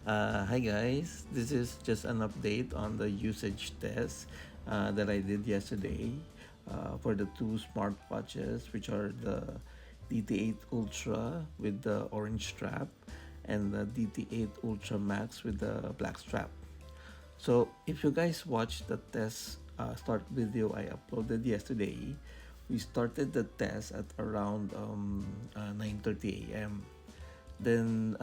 Hi guys, this is just an update on the usage test that I did yesterday for the two smartwatches, which are the DT8 Ultra with the orange strap and the DT8 Ultra Max with the black strap. So if you guys watched the test start video I uploaded yesterday, we started the test at around 9:30 a.m. Then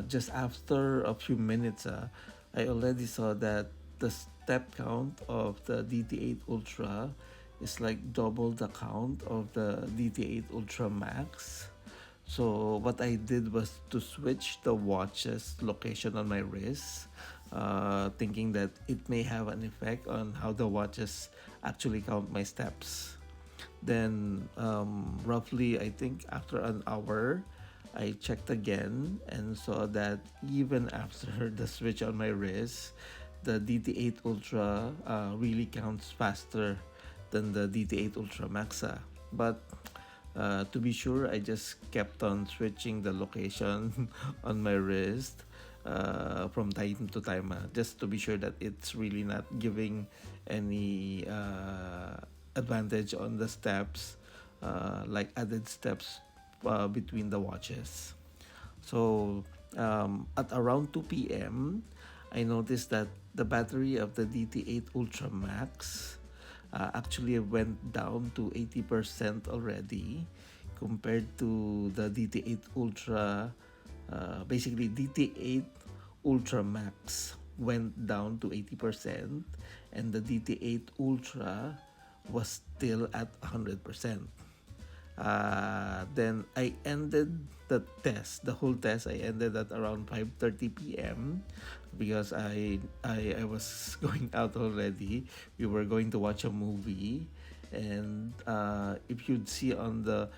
just after a few minutes, I already saw that the step count of the DT8 Ultra is like double the count of the DT8 Ultra Max. So what I did was to switch the watch's location on my wrist, thinking that it may have an effect on how the watches actually count my steps. Then, roughly, I think after an hour, I checked again and saw that even after the switch on my wrist, the DT8 Ultra really counts faster than the DT8 Ultra Maxa. But to be sure, I just kept on switching the location on my wrist from time to time, just to be sure that it's really not giving any advantage on the steps, like added steps between the watches. So at around 2 p.m., I noticed that the battery of the DT8 Ultra Max actually went down to 80% already compared to the DT8 Ultra. Basically, DT8 Ultra Max went down to 80%, and the DT8 Ultra was still at 100%. Then I ended the whole test. I ended at around 5:30 p.m. because I was going out already. We were going to watch a movie, and if you'd see on the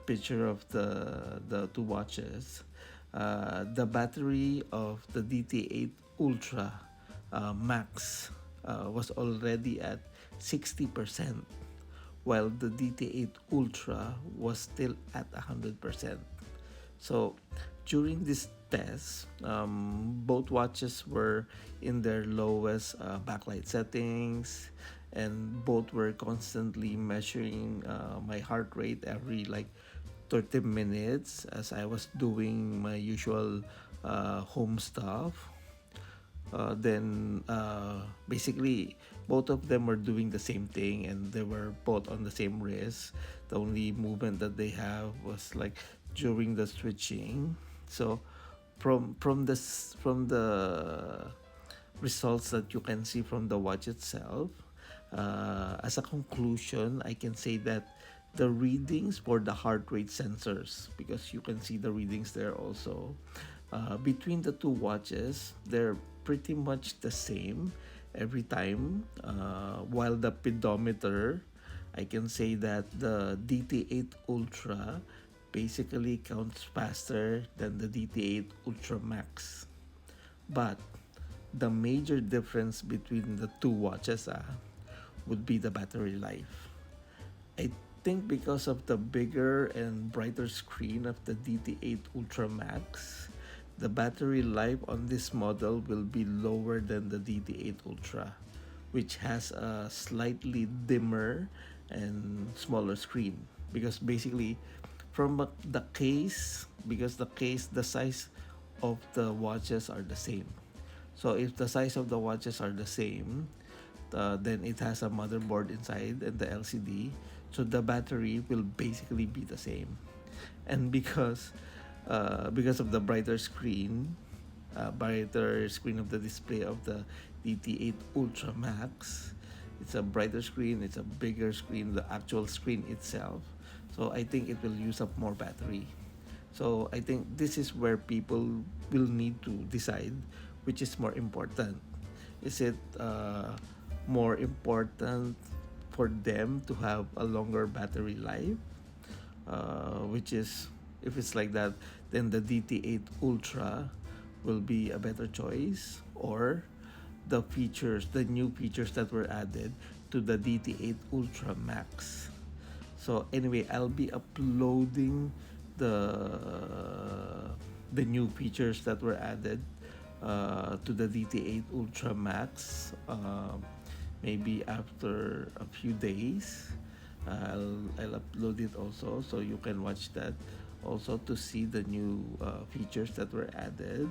picture of the two watches, the battery of the DT8 Ultra Max was already at 60%, while the DT8 Ultra was still at 100%. So during this test, both watches were in their lowest backlight settings, and both were constantly measuring my heart rate every like 30 minutes as I was doing my usual home stuff. Then basically both of them were doing the same thing, and they were both on the same wrist. The only movement that they have was like during the switching. So from the results that you can see from the watch itself, as a conclusion, I can say that the readings for the heart rate sensors, because you can see the readings there also, between the two watches, they're pretty much the same every time. While the pedometer, I can say that the DT8 Ultra basically counts faster than the DT8 Ultra Max. But the major difference between the two watches would be the battery life. I think because of the bigger and brighter screen of the DT8 Ultra Max, the battery life on this model will be lower than the DT8 Ultra, which has a slightly dimmer and smaller screen. Because basically, the case, because the size of the watches are the same. So if the size of the watches are the same, then it has a motherboard inside and the LCD, so the battery will basically be the same. And because of the brighter screen of the display of the DT8 Ultra Max, it's a brighter screen, it's a bigger screen, the actual screen itself. So I think it will use up more battery. So I think this is where people will need to decide which is more important. Is it more important for them to have a longer battery life, which is, if it's like that, then the DT8 Ultra will be a better choice, or the new features that were added to the DT8 Ultra Max. So anyway, I'll be uploading the new features that were added to the DT8 Ultra Max. Maybe after a few days, I'll upload it also, so you can watch that also to see the new features that were added.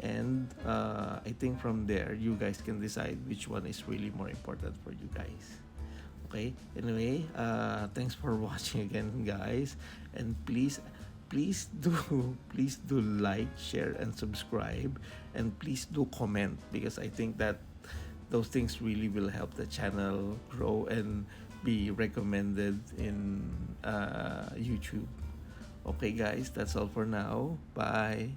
And I think from there you guys can decide which one is really more important for you guys. Okay, anyway, thanks for watching again, guys, and please do please do like, share, and subscribe, and please do comment, because I think that those things really will help the channel grow and be recommended in YouTube. Okay, guys, that's all for now. Bye.